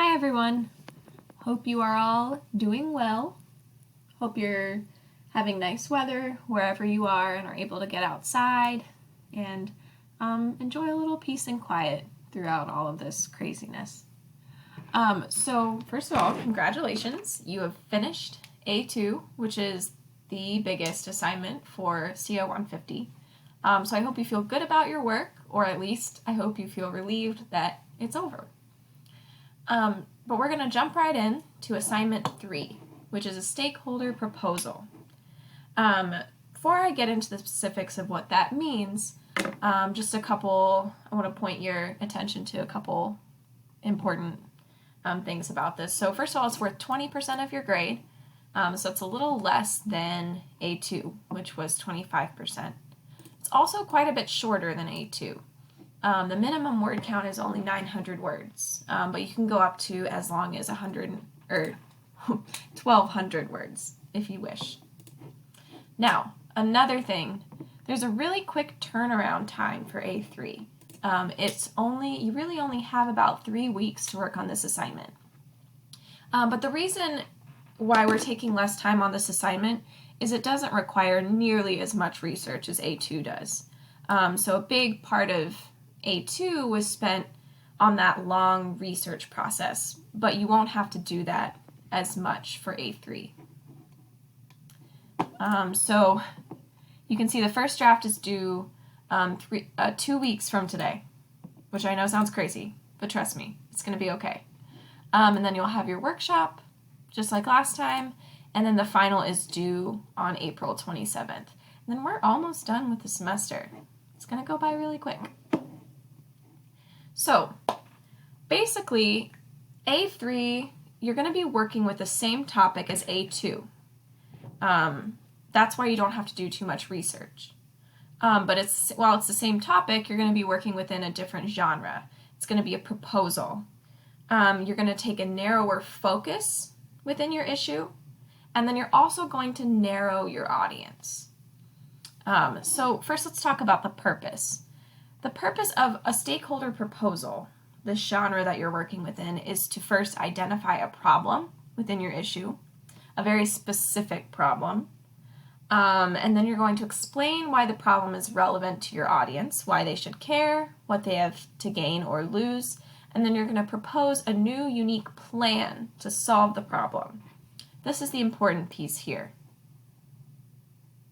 Hi everyone. Hope you are all doing well. Hope you're having nice weather wherever you are and are able to get outside and enjoy a little peace and quiet throughout all of this craziness. So first of all, congratulations. You have finished A2, which is the biggest assignment for CO 150. So I hope you feel good about your work, or at least I hope you feel relieved that it's over. But we're going to jump right in to assignment 3, which is a stakeholder proposal. Before I get into the specifics of what that means, I want to point your attention to a couple important things about this. So first of all, it's worth 20% of your grade, so it's a little less than A2, which was 25%. It's also quite a bit shorter than A2. The minimum word count is only 900 words, but you can go up to as long as 1,200 words if you wish. Now, another thing, there's a really quick turnaround time for A3. You really only have about 3 weeks to work on this assignment. But the reason why we're taking less time on this assignment is it doesn't require nearly as much research as A2 does. So a big part of A2 was spent on that long research process, but you won't have to do that as much for A3. So you can see the first draft is due 2 weeks from today, which I know sounds crazy, but trust me, it's going to be okay. And then you'll have your workshop, just like last time, and then the final is due on April 27th. And then we're almost done with the semester. It's going to go by really quick. So, basically, A3, you're going to be working with the same topic as A2. That's why you don't have to do too much research. But while it's the same topic, you're going to be working within a different genre. It's going to be a proposal. You're going to take a narrower focus within your issue, and then you're also going to narrow your audience. So first let's talk about the purpose. The purpose of a stakeholder proposal, the genre that you're working within, is to first identify a problem within your issue, a very specific problem, and then you're going to explain why the problem is relevant to your audience, why they should care, what they have to gain or lose, and then you're going to propose a new, unique plan to solve the problem. This is the important piece here.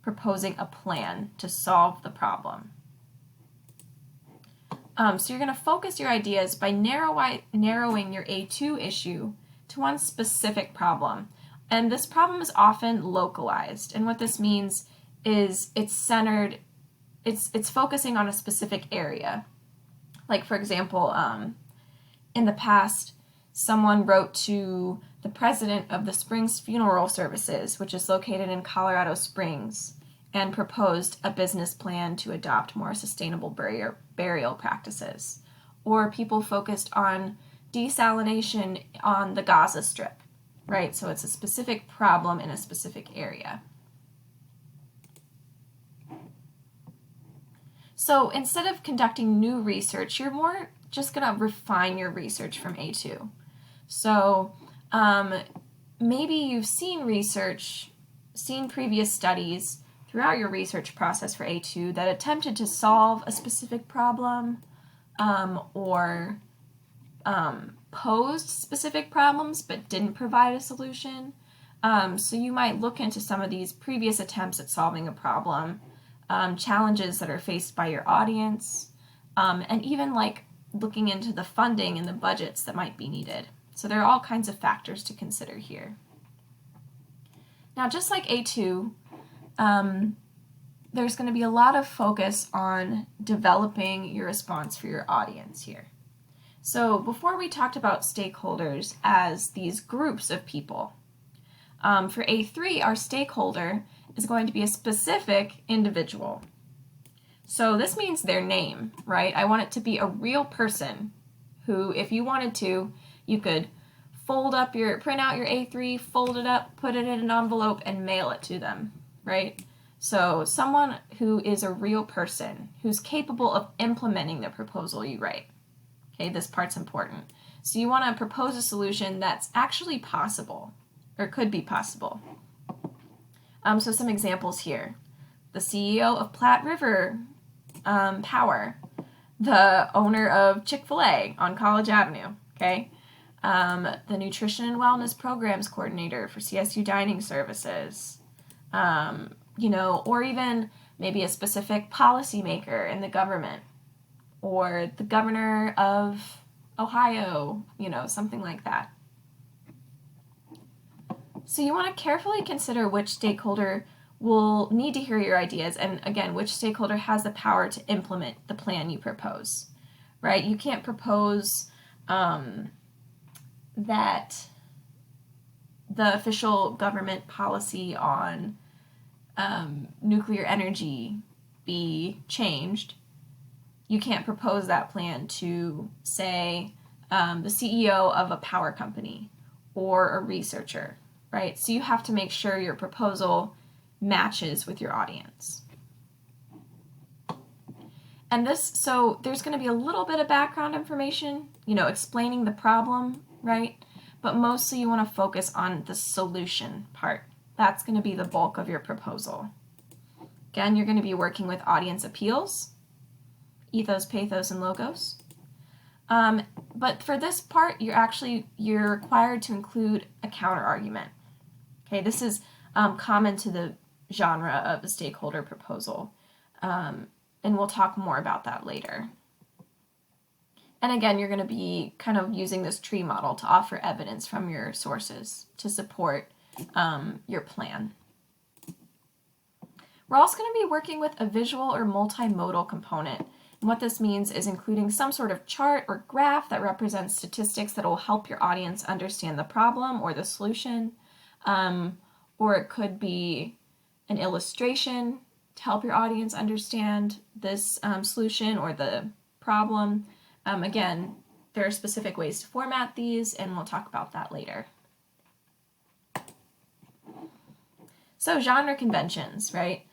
Proposing a plan to solve the problem. So you're going to focus your ideas by narrowing your A2 issue to one specific problem. And this problem is often localized. And what this means is it's focusing on a specific area. Like, for example, in the past, someone wrote to the president of the Springs Funeral Services, which is located in Colorado Springs, and proposed a business plan to adopt more sustainable burial practices. Or people focused on desalination on the Gaza Strip, right? So it's a specific problem in a specific area. So instead of conducting new research, you're more just going to refine your research from A2. So maybe you've seen previous studies throughout your research process for A2 that attempted to solve a specific problem or posed specific problems but didn't provide a solution. So you might look into some of these previous attempts at solving a problem, challenges that are faced by your audience, and even like looking into the funding and the budgets that might be needed. So there are all kinds of factors to consider here. Now, just like A2, there's going to be a lot of focus on developing your response for your audience here. So before we talked about stakeholders as these groups of people. For A3, our stakeholder is going to be a specific individual. So this means their name, right? I want it to be a real person who, if you wanted to, you could print out your A3, fold it up, put it in an envelope, and mail it to them, right? So someone who is a real person, who's capable of implementing the proposal you write. Okay, this part's important. So you want to propose a solution that's actually possible, or could be possible. So some examples here. The CEO of Platte River Power, the owner of Chick-fil-A on College Avenue, okay? The Nutrition and Wellness Programs Coordinator for CSU Dining Services, or even maybe a specific policymaker in the government, or the governor of Ohio, something like that. So you want to carefully consider which stakeholder will need to hear your ideas, and again, which stakeholder has the power to implement the plan you propose, right? You can't propose that the official government policy on nuclear energy be changed. You can't propose that plan to, say, the CEO of a power company or a researcher, right? So you have to make sure your proposal matches with your audience. And so there's going to be a little bit of background information, explaining the problem, right? But mostly you want to focus on the solution part. That's going to be the bulk of your proposal. Again, you're going to be working with audience appeals, ethos, pathos, and logos. But for this part, you're required to include a counter-argument. Okay, this is common to the genre of a stakeholder proposal, and we'll talk more about that later. And again, you're going to be kind of using this tree model to offer evidence from your sources to support your plan. We're also going to be working with a visual or multimodal component. And what this means is including some sort of chart or graph that represents statistics that will help your audience understand the problem or the solution. Or it could be an illustration to help your audience understand this solution or the problem. Again, there are specific ways to format these, and we'll talk about that later. So genre conventions, right?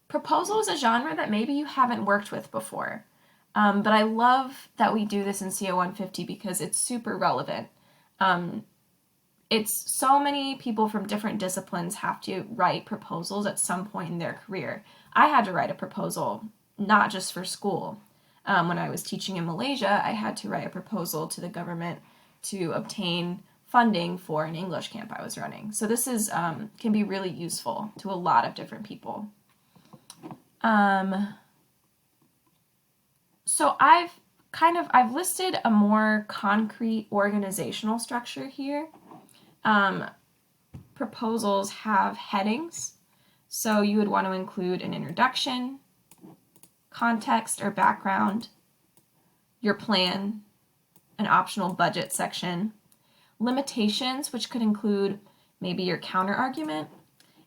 Proposal is a genre that maybe you haven't worked with before, but I love that we do this in CO 150 because it's super relevant. It's so many people from different disciplines have to write proposals at some point in their career. I had to write a proposal, not just for school. When I was teaching in Malaysia, I had to write a proposal to the government to obtain funding for an English camp I was running. So this is can be really useful to a lot of different people. So I've listed a more concrete organizational structure here. Proposals have headings, so you would want to include an introduction, context or background, your plan, an optional budget section, limitations, which could include maybe your counter-argument,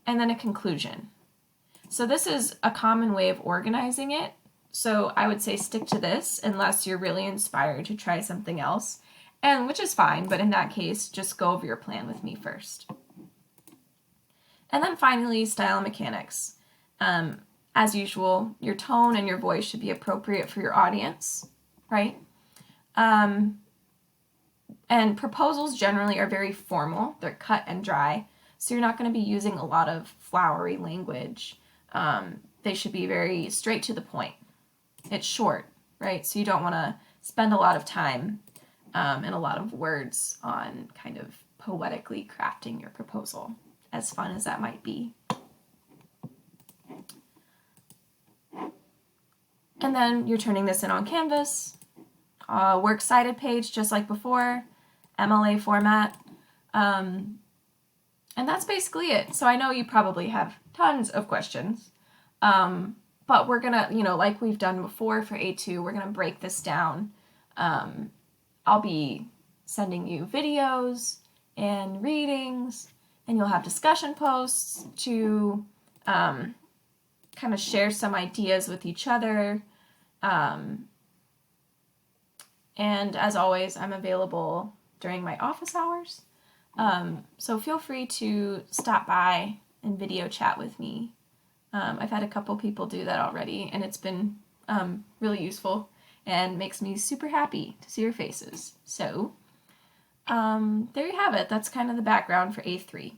and then a conclusion. So this is a common way of organizing it, so I would say stick to this unless you're really inspired to try something else, and which is fine, but in that case, just go over your plan with me first. And then finally, style and mechanics. As usual, your tone and your voice should be appropriate for your audience, right? And proposals generally are very formal. They're cut and dry, so you're not going to be using a lot of flowery language. They should be very straight to the point. It's short, right? So you don't want to spend a lot of time and a lot of words on kind of poetically crafting your proposal, as fun as that might be. And then you're turning this in on Canvas, works cited page just like before, MLA format, and that's basically it. So I know you probably have tons of questions, but we're gonna, like we've done before for A2, we're gonna break this down. I'll be sending you videos and readings, and you'll have discussion posts to kind of share some ideas with each other. And as always, I'm available during my office hours. So feel free to stop by and video chat with me. I've had a couple people do that already, and it's been really useful. and makes me super happy to see your faces. So there you have it. That's kind of the background for A3.